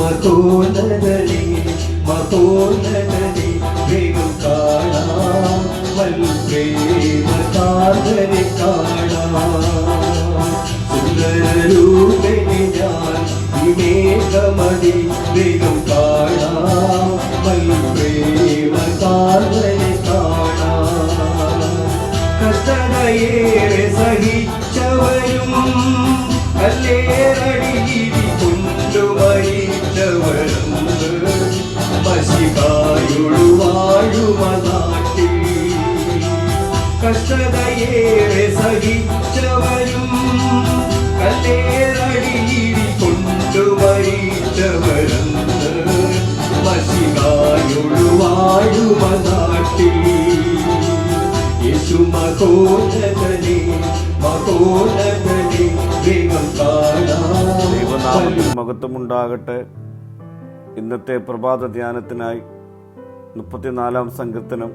മഹോന്നതനേ മഹോന്നതനേ വേഗം കാണാം വൽപ്രേമകാതരെ കാണാം സുന്ദരരൂപനെ ഞാൻ വിവേകമതി വേഗം കാണാം വൽപ്രേമകാതരെ കാണാം കഷ്ടതയേറെ സഹിച്ചവരും കല്ലേറടിയിരി കൊണ്ടു മരിച്ചവരും മഷികായൊടു വാഴുമ നാട്ടിൽ കഷ്ടതയേറെ സഹിച്ചവരും കല്ലേറടിയിരി കൊണ്ടു മരിച്ചവരും മഷികായൊടു വാഴുമ നാട്ടിൽ യേശു മഹോന്നതനേ മഹോന്നതനേ വേഗം കാണാം. ദൈവനാമത്തിന് മഹത്വമുണ്ടാകട്ടെ. ഇന്നത്തെ പ്രഭാത ധ്യാനത്തിനായി 34 സങ്കീർത്തനം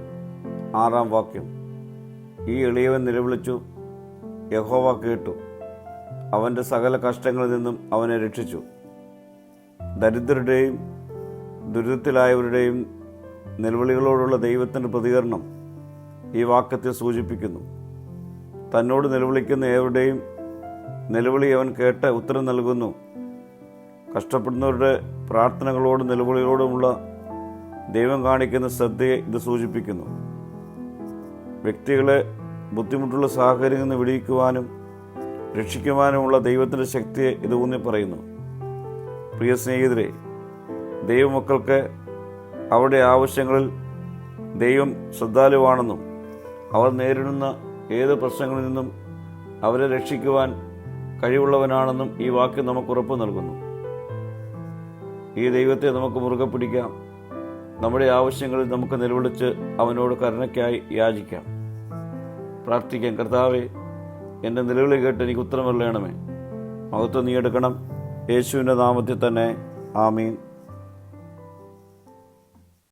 6 വാക്യം. ഈ എളിയവൻ നിലവിളിച്ചു, യഹോവ കേട്ടു, അവൻ്റെ സകല കഷ്ടങ്ങളിൽ നിന്നും അവനെ രക്ഷിച്ചു. ദരിദ്രരുടെയും ദുരിതത്തിലായവരുടെയും നിലവിളികളോടുള്ള ദൈവത്തിൻ്റെ പ്രതികരണം ഈ വാക്യത്തെ സൂചിപ്പിക്കുന്നു. തന്നോട് നിലവിളിക്കുന്ന ഏവരുടെയും നിലവിളി അവൻ കേട്ട് ഉത്തരം നൽകുന്നു. കഷ്ടപ്പെടുന്നവരുടെ പ്രാർത്ഥനകളോടും നിലവിളികളോടുമുള്ള ദൈവം കാണിക്കുന്ന ശ്രദ്ധയെ ഇത് സൂചിപ്പിക്കുന്നു. വ്യക്തികളെ ബുദ്ധിമുട്ടുള്ള സാഹചര്യങ്ങളിൽ നിന്ന് വിടിയിക്കുവാനും രക്ഷിക്കുവാനുമുള്ള ദൈവത്തിൻ്റെ ശക്തിയെ ഇത് ഊന്നി പറയുന്നു. പ്രിയ സ്നേഹിതരെ, ദൈവമക്കൾക്ക് അവരുടെ ആവശ്യങ്ങളിൽ ദൈവം ശ്രദ്ധാലുവാണെന്നും അവർ നേരിടുന്ന ഏത് പ്രശ്നങ്ങളിൽ നിന്നും അവരെ രക്ഷിക്കുവാൻ കഴിവുള്ളവനാണെന്നും ഈ വാക്യം നമുക്ക് ഉറപ്പ് നൽകുന്നു. ഈ ദൈവത്തെ നമുക്ക് മുറുകെ പിടിക്കാം. നമ്മുടെ ആവശ്യങ്ങളിൽ നമുക്ക് നിലവിളിച്ച് അവനോട് കരുണയ്ക്കായി യാചിക്കാം. പ്രാർത്ഥിക്കാം. കർത്താവേ, എൻ്റെ നിലവിളി കേട്ട് എനിക്ക് ഉത്തരം വരേണമേ. മഹത്വം നീ എടുക്കണം. യേശുവിൻ്റെ നാമത്തിൽ തന്നെ. ആമീൻ.